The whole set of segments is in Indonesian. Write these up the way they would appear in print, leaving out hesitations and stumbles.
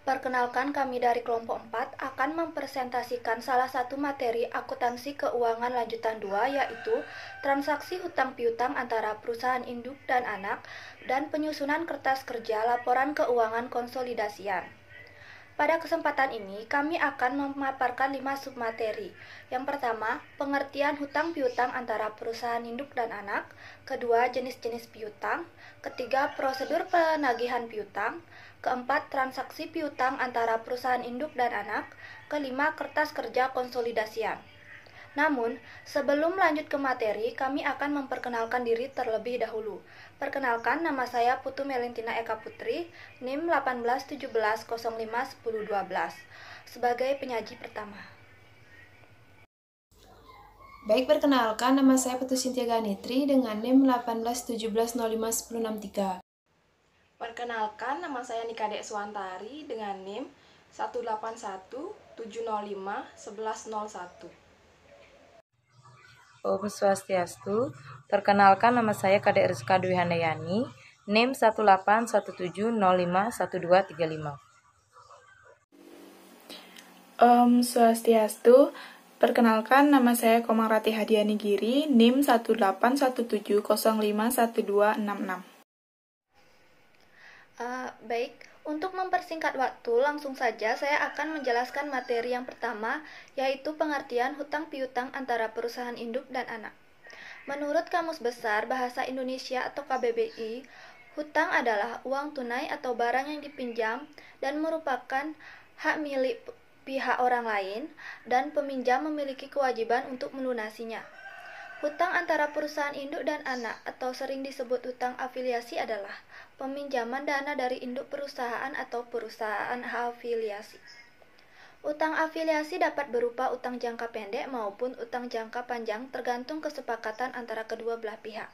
Perkenalkan, kami dari kelompok 4 akan mempresentasikan salah satu materi akuntansi keuangan lanjutan 2, yaitu transaksi hutang piutang antara perusahaan induk dan anak dan penyusunan kertas kerja laporan keuangan konsolidasian. Pada kesempatan ini, kami akan memaparkan 5 submateri. Yang pertama, pengertian hutang piutang antara perusahaan induk dan anak. Kedua, jenis-jenis piutang. Ketiga, prosedur penagihan piutang. Keempat, transaksi piutang antara perusahaan induk dan anak. Kelima, kertas kerja konsolidasian. Namun, sebelum lanjut ke materi, kami akan memperkenalkan diri terlebih dahulu. Perkenalkan, nama saya Putu Melintina Eka Putri, NIM 1817051012, sebagai penyaji pertama. Baik, perkenalkan, nama saya Putu Cynthia Ganitri dengan NIM 1817051063. Perkenalkan, nama saya Nikadek Suwantari dengan NIM 18170511101. Om Swastiastu. Perkenalkan, nama saya Kadek Rizka Dwi Handayani, NIM 18170511235. Om Swastiastu. Perkenalkan, nama saya Komang Rati Hadiani Giri, NIM 18170511266. Baik, untuk mempersingkat waktu, langsung saja saya akan menjelaskan materi yang pertama, yaitu pengertian hutang piutang antara perusahaan induk dan anak. Menurut Kamus Besar Bahasa Indonesia atau KBBI, hutang adalah uang tunai atau barang yang dipinjam dan merupakan hak milik pihak orang lain, dan peminjam memiliki kewajiban untuk melunasinya. Hutang antara perusahaan induk dan anak atau sering disebut hutang afiliasi adalah peminjaman dana dari induk perusahaan atau perusahaan afiliasi. Utang afiliasi dapat berupa utang jangka pendek maupun utang jangka panjang tergantung kesepakatan antara kedua belah pihak.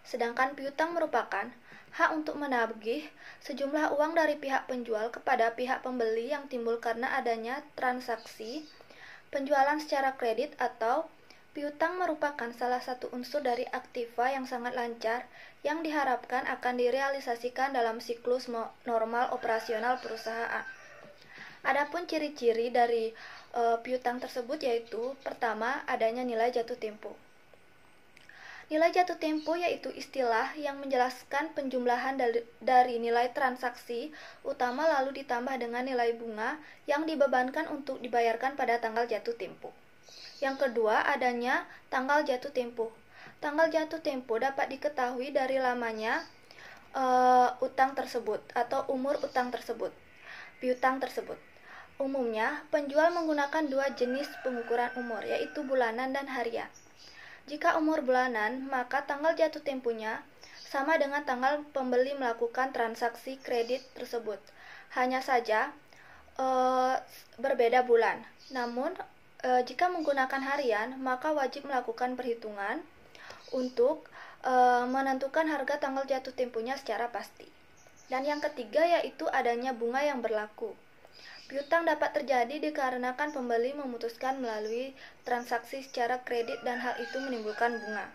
Sedangkan piutang merupakan hak untuk menagih sejumlah uang dari pihak penjual kepada pihak pembeli yang timbul karena adanya transaksi penjualan secara kredit. Atau piutang merupakan salah satu unsur dari aktiva yang sangat lancar yang diharapkan akan direalisasikan dalam siklus normal operasional perusahaan. Adapun ciri-ciri dari piutang tersebut yaitu, pertama, adanya nilai jatuh tempo. Nilai jatuh tempo yaitu istilah yang menjelaskan penjumlahan dari nilai transaksi utama lalu ditambah dengan nilai bunga yang dibebankan untuk dibayarkan pada tanggal jatuh tempo. Yang kedua, adanya tanggal jatuh tempo. Tanggal jatuh tempo dapat diketahui dari lamanya utang tersebut atau umur utang tersebut, piutang tersebut. Umumnya, penjual menggunakan dua jenis pengukuran umur, yaitu bulanan dan harian. Jika umur bulanan, maka tanggal jatuh temponya sama dengan tanggal pembeli melakukan transaksi kredit tersebut. Hanya saja berbeda bulan. Namun, jika menggunakan harian, maka wajib melakukan perhitungan untuk menentukan harga tanggal jatuh temponya secara pasti. Dan yang ketiga yaitu adanya bunga yang berlaku. Piutang dapat terjadi dikarenakan pembeli memutuskan melalui transaksi secara kredit dan hal itu menimbulkan bunga.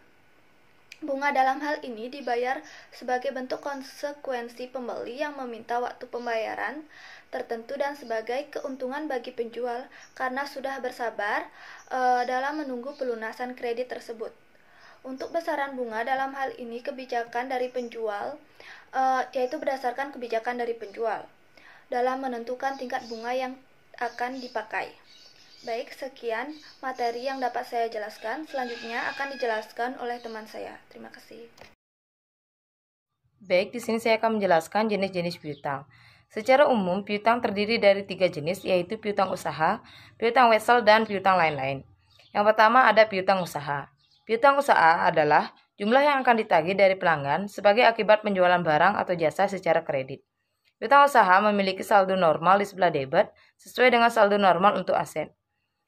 Bunga dalam hal ini dibayar sebagai bentuk konsekuensi pembeli yang meminta waktu pembayaran tertentu dan sebagai keuntungan bagi penjual karena sudah bersabar dalam menunggu pelunasan kredit tersebut. Untuk besaran bunga dalam hal ini kebijakan dari penjual, yaitu berdasarkan kebijakan dari penjual dalam menentukan tingkat bunga yang akan dipakai. Baik, sekian materi yang dapat saya jelaskan. Selanjutnya akan dijelaskan oleh teman saya. Terima kasih. Baik, di sini saya akan menjelaskan jenis-jenis piutang. Secara umum, piutang terdiri dari 3 jenis, yaitu piutang usaha, piutang wesel, dan piutang lain-lain. Yang pertama ada piutang usaha. Piutang usaha adalah jumlah yang akan ditagih dari pelanggan sebagai akibat penjualan barang atau jasa secara kredit. Piutang usaha memiliki saldo normal di sebelah debit sesuai dengan saldo normal untuk aset.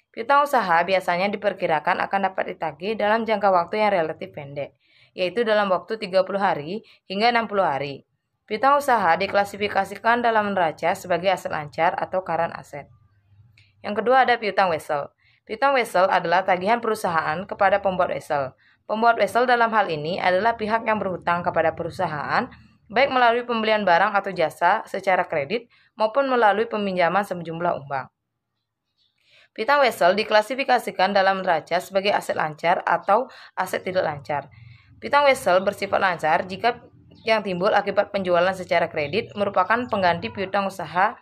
Piutang usaha biasanya diperkirakan akan dapat ditagih dalam jangka waktu yang relatif pendek, yaitu dalam waktu 30 hari hingga 60 hari. Piutang usaha diklasifikasikan dalam neraca sebagai aset lancar atau current asset. Yang kedua ada piutang wesel. Piutang wesel adalah tagihan perusahaan kepada pembuat wesel. Pembuat wesel dalam hal ini adalah pihak yang berhutang kepada perusahaan baik melalui pembelian barang atau jasa secara kredit maupun melalui peminjaman sejumlah uang. Piutang wesel diklasifikasikan dalam neraca sebagai aset lancar atau aset tidak lancar. Piutang wesel bersifat lancar jika yang timbul akibat penjualan secara kredit merupakan pengganti piutang usaha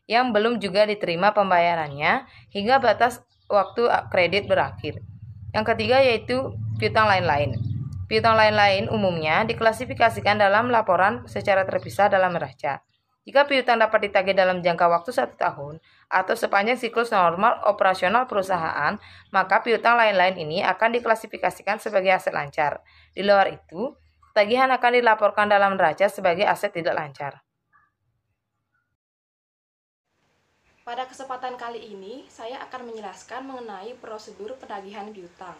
yang belum juga diterima pembayarannya hingga batas waktu kredit berakhir. Yang ketiga yaitu piutang lain-lain. Piutang lain-lain umumnya diklasifikasikan dalam laporan secara terpisah dalam neraca. Jika piutang dapat ditagih dalam jangka waktu 1 tahun atau sepanjang siklus normal operasional perusahaan, maka piutang lain-lain ini akan diklasifikasikan sebagai aset lancar. Di luar itu, tagihan akan dilaporkan dalam neraca sebagai aset tidak lancar. Pada kesempatan kali ini, saya akan menjelaskan mengenai prosedur penagihan piutang.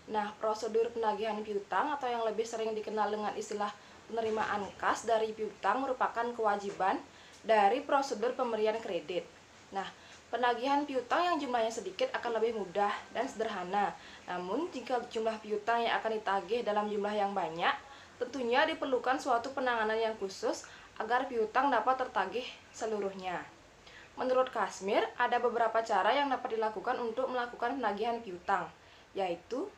Nah, prosedur penagihan piutang atau yang lebih sering dikenal dengan istilah penerimaan kas dari piutang merupakan kewajiban dari prosedur pemberian kredit. Nah, penagihan piutang yang jumlahnya sedikit akan lebih mudah dan sederhana. Namun, jika jumlah piutang yang akan ditagih dalam jumlah yang banyak, tentunya diperlukan suatu penanganan yang khusus agar piutang dapat tertagih seluruhnya. Menurut Kazmir, ada beberapa cara yang dapat dilakukan untuk melakukan penagihan piutang, yaitu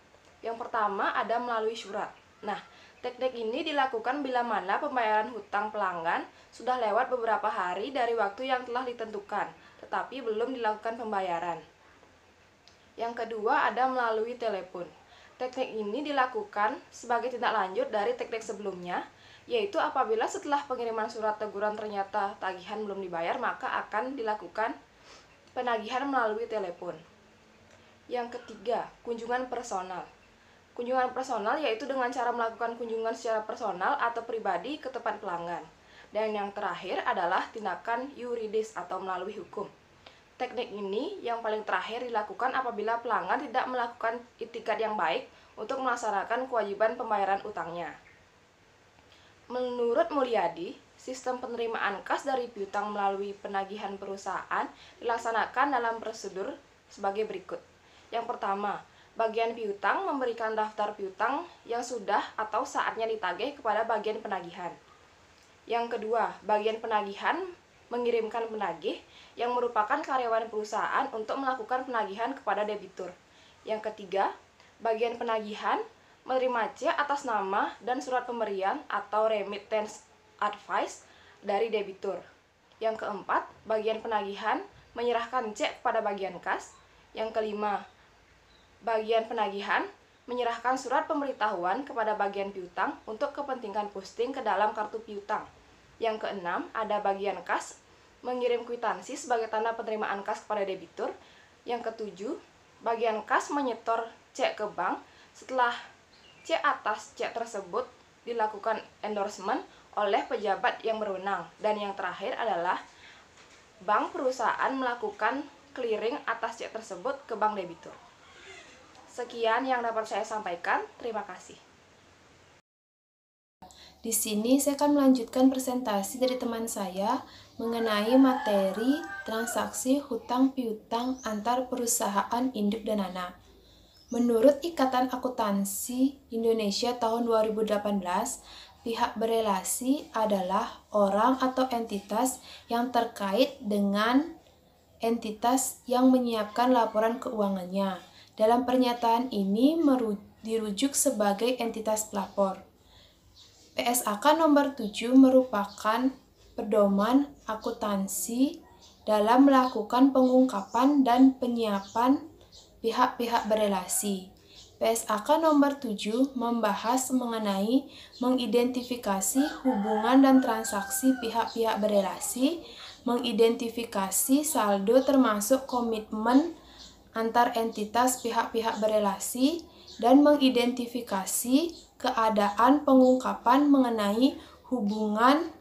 yang pertama ada melalui surat. Nah, teknik ini dilakukan bila mana pembayaran hutang pelanggan sudah lewat beberapa hari dari waktu yang telah ditentukan, tetapi belum dilakukan pembayaran. Yang kedua ada melalui telepon. Teknik ini dilakukan sebagai tindak lanjut dari teknik sebelumnya, yaitu apabila setelah pengiriman surat teguran ternyata tagihan belum dibayar, maka akan dilakukan penagihan melalui telepon. Yang ketiga, kunjungan personal. Kunjungan personal yaitu dengan cara melakukan kunjungan secara personal atau pribadi ke tempat pelanggan. Dan yang terakhir adalah tindakan yuridis atau melalui hukum. Teknik ini yang paling terakhir dilakukan apabila pelanggan tidak melakukan itikad yang baik untuk melaksanakan kewajiban pembayaran utangnya. Menurut Mulyadi, sistem penerimaan kas dari piutang melalui penagihan perusahaan dilaksanakan dalam prosedur sebagai berikut. Yang pertama, bagian piutang memberikan daftar piutang yang sudah atau saatnya ditagih kepada bagian penagihan. Yang kedua, bagian penagihan mengirimkan penagih yang merupakan karyawan perusahaan untuk melakukan penagihan kepada debitur. Yang ketiga, bagian penagihan menerima cek atas nama dan surat pemberian atau remittance advice dari debitur. Yang keempat, bagian penagihan menyerahkan cek kepada bagian kas. Yang kelima, bagian penagihan menyerahkan surat pemberitahuan kepada bagian piutang untuk kepentingan posting ke dalam kartu piutang. Yang keenam, ada bagian kas mengirim kwitansi sebagai tanda penerimaan kas kepada debitur. Yang ketujuh, bagian kas menyetor cek ke bank. Setelah cek atas cek tersebut dilakukan endorsement oleh pejabat yang berwenang. Dan yang terakhir adalah bank perusahaan melakukan clearing atas cek tersebut ke bank debitur. Sekian yang dapat saya sampaikan. Terima kasih. Di sini saya akan melanjutkan presentasi dari teman saya mengenai materi transaksi hutang piutang antar perusahaan induk dan anak. Menurut Ikatan Akuntansi Indonesia tahun 2018, pihak berelasi adalah orang atau entitas yang terkait dengan entitas yang menyiapkan laporan keuangannya. Dalam pernyataan ini dirujuk sebagai entitas pelapor. PSAK nomor 7 merupakan pedoman akuntansi dalam melakukan pengungkapan dan penyiapan pihak-pihak berelasi. PSAK nomor 7 membahas mengenai mengidentifikasi hubungan dan transaksi pihak-pihak berelasi, mengidentifikasi saldo termasuk komitmen antar entitas pihak-pihak berelasi, dan mengidentifikasi keadaan pengungkapan mengenai hubungan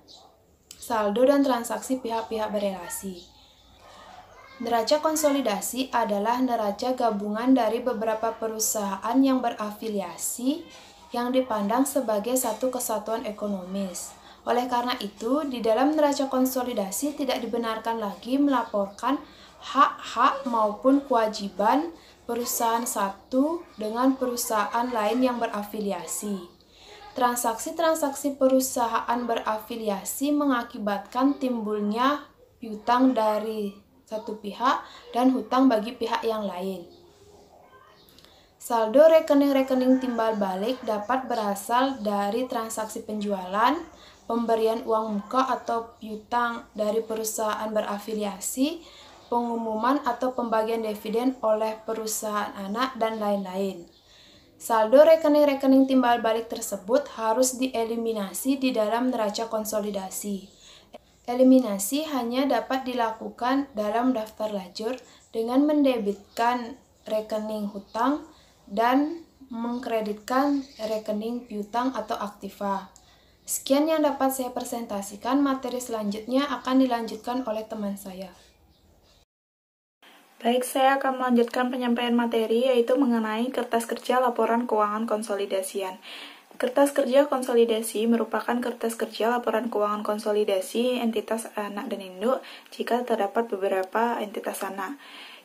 saldo dan transaksi pihak-pihak berelasi. Neraca konsolidasi adalah neraca gabungan dari beberapa perusahaan yang berafiliasi yang dipandang sebagai satu kesatuan ekonomis. Oleh karena itu, di dalam neraca konsolidasi tidak dibenarkan lagi melaporkan hak-hak maupun kewajiban perusahaan satu dengan perusahaan lain yang berafiliasi. Transaksi-transaksi perusahaan berafiliasi mengakibatkan timbulnya piutang dari satu pihak dan hutang bagi pihak yang lain. Saldo rekening-rekening timbal balik dapat berasal dari transaksi penjualan, pemberian uang muka atau piutang dari perusahaan berafiliasi, pengumuman atau pembagian dividen oleh perusahaan anak, dan lain-lain. Saldo rekening-rekening timbal balik tersebut harus dieliminasi di dalam neraca konsolidasi. Eliminasi hanya dapat dilakukan dalam daftar lajur dengan mendebitkan rekening hutang dan mengkreditkan rekening piutang atau aktiva. Sekian yang dapat saya presentasikan, materi selanjutnya akan dilanjutkan oleh teman saya. Baik, saya akan melanjutkan penyampaian materi yaitu mengenai kertas kerja laporan keuangan konsolidasian. Kertas kerja konsolidasi merupakan kertas kerja laporan keuangan konsolidasi entitas anak dan induk jika terdapat beberapa entitas anak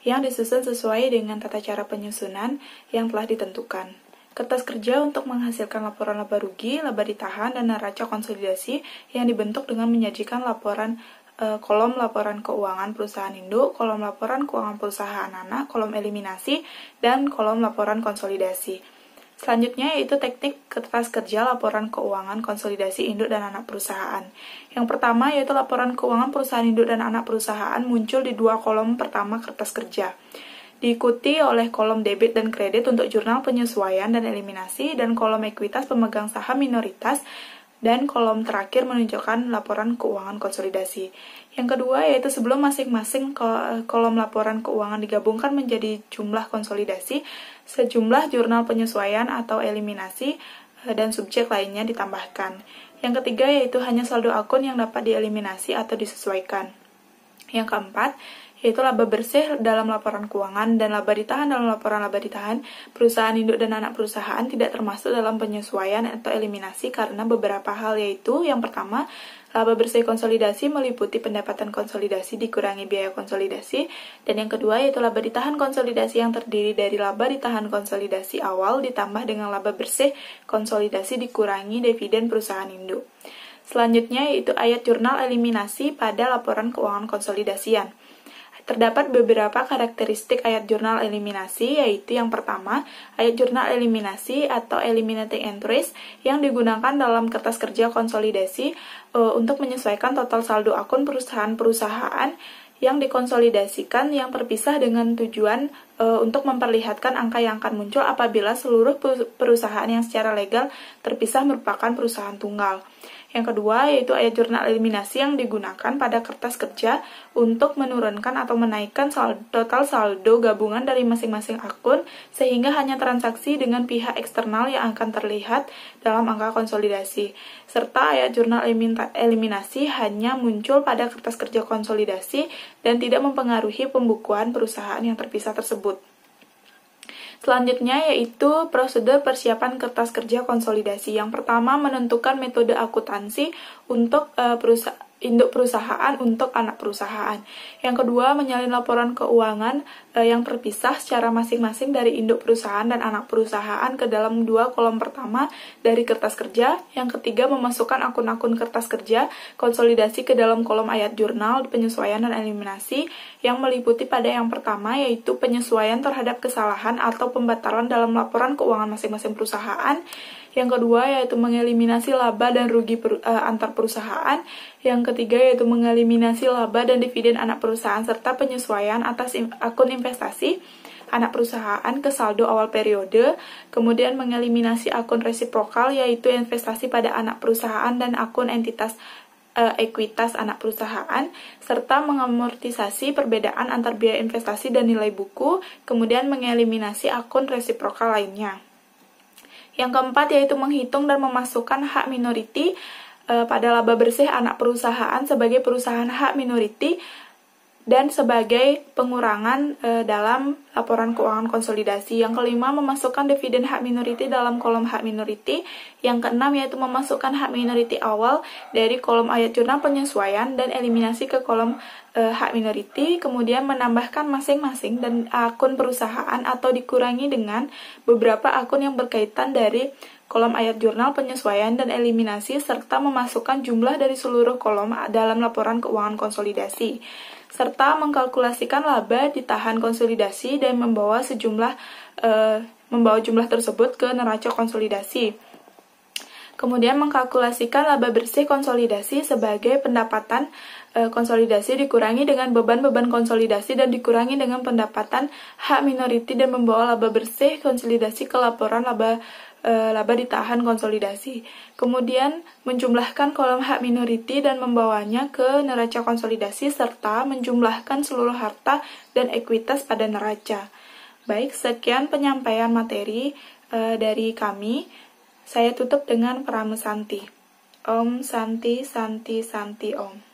yang disusun sesuai dengan tata cara penyusunan yang telah ditentukan. Kertas kerja untuk menghasilkan laporan laba rugi, laba ditahan, dan neraca konsolidasi yang dibentuk dengan menyajikan laporan kolom laporan keuangan perusahaan induk, kolom laporan keuangan perusahaan anak, kolom eliminasi, dan kolom laporan konsolidasi. Selanjutnya yaitu teknik kertas kerja laporan keuangan konsolidasi induk dan anak perusahaan. Yang pertama yaitu laporan keuangan perusahaan induk dan anak perusahaan muncul di dua kolom pertama kertas kerja. Diikuti oleh kolom debit dan kredit untuk jurnal penyesuaian dan eliminasi, dan kolom ekuitas pemegang saham minoritas, dan kolom terakhir menunjukkan laporan keuangan konsolidasi. Yang kedua yaitu sebelum masing-masing kolom laporan keuangan digabungkan menjadi jumlah konsolidasi, sejumlah jurnal penyesuaian atau eliminasi dan subjek lainnya ditambahkan. Yang ketiga yaitu hanya saldo akun yang dapat dieliminasi atau disesuaikan. Yang keempat yaitu laba bersih dalam laporan keuangan dan laba ditahan dalam laporan laba ditahan. Perusahaan induk dan anak perusahaan tidak termasuk dalam penyesuaian atau eliminasi karena beberapa hal, yaitu yang pertama, laba bersih konsolidasi meliputi pendapatan konsolidasi dikurangi biaya konsolidasi, dan yang kedua yaitu laba ditahan konsolidasi yang terdiri dari laba ditahan konsolidasi awal ditambah dengan laba bersih konsolidasi dikurangi dividen perusahaan induk. Selanjutnya yaitu ayat jurnal eliminasi pada laporan keuangan konsolidasian. Terdapat beberapa karakteristik ayat jurnal eliminasi, yaitu yang pertama, ayat jurnal eliminasi atau eliminating entries yang digunakan dalam kertas kerja konsolidasi untuk menyesuaikan total saldo akun perusahaan-perusahaan yang dikonsolidasikan yang terpisah dengan tujuan untuk memperlihatkan angka yang akan muncul apabila seluruh perusahaan yang secara legal terpisah merupakan perusahaan tunggal. Yang kedua yaitu ayat jurnal eliminasi yang digunakan pada kertas kerja untuk menurunkan atau menaikkan total saldo gabungan dari masing-masing akun sehingga hanya transaksi dengan pihak eksternal yang akan terlihat dalam angka konsolidasi. Serta ayat jurnal eliminasi hanya muncul pada kertas kerja konsolidasi dan tidak mempengaruhi pembukuan perusahaan yang terpisah tersebut. Selanjutnya yaitu prosedur persiapan kertas kerja konsolidasi. Yang pertama menentukan metode akuntansi untuk induk perusahaan untuk anak perusahaan. Yang kedua menyalin laporan keuangan yang terpisah secara masing-masing dari induk perusahaan dan anak perusahaan ke dalam dua kolom pertama dari kertas kerja. Yang ketiga memasukkan akun-akun kertas kerja konsolidasi ke dalam kolom ayat jurnal penyesuaian dan eliminasi yang meliputi pada yang pertama yaitu penyesuaian terhadap kesalahan atau pembatalan dalam laporan keuangan masing-masing perusahaan. Yang kedua yaitu mengeliminasi laba dan rugi antar perusahaan. Yang ketiga yaitu mengeliminasi laba dan dividen anak perusahaan serta penyesuaian atas akun investasi anak perusahaan ke saldo awal periode. Kemudian mengeliminasi akun resiprokal yaitu investasi pada anak perusahaan dan akun entitas ekuitas anak perusahaan, serta mengamortisasi perbedaan antar biaya investasi dan nilai buku, kemudian mengeliminasi akun resiprokal lainnya. Yang keempat yaitu menghitung dan memasukkan hak minoriti pada laba bersih anak perusahaan sebagai perusahaan hak minoriti dan sebagai pengurangan dalam laporan keuangan konsolidasi. Yang kelima, memasukkan dividen hak minoriti dalam kolom hak minoriti. Yang keenam, yaitu memasukkan hak minoriti awal dari kolom ayat jurnal penyesuaian dan eliminasi ke kolom hak minoriti, kemudian menambahkan masing-masing dan akun perusahaan atau dikurangi dengan beberapa akun yang berkaitan dari kolom ayat jurnal, penyesuaian, dan eliminasi, serta memasukkan jumlah dari seluruh kolom dalam laporan keuangan konsolidasi, serta mengkalkulasikan laba ditahan konsolidasi dan membawa jumlah tersebut ke neraca konsolidasi. Kemudian mengkalkulasikan laba bersih konsolidasi sebagai pendapatan konsolidasi dikurangi dengan beban-beban konsolidasi dan dikurangi dengan pendapatan hak minoriti dan membawa laba bersih konsolidasi ke laporan laba ditahan konsolidasi. Kemudian menjumlahkan kolom hak minoriti dan membawanya ke neraca konsolidasi serta menjumlahkan seluruh harta dan ekuitas pada neraca. Baik, sekian penyampaian materi dari kami. Saya tutup dengan Pramu Santi. Om Santi Santi Santi Om.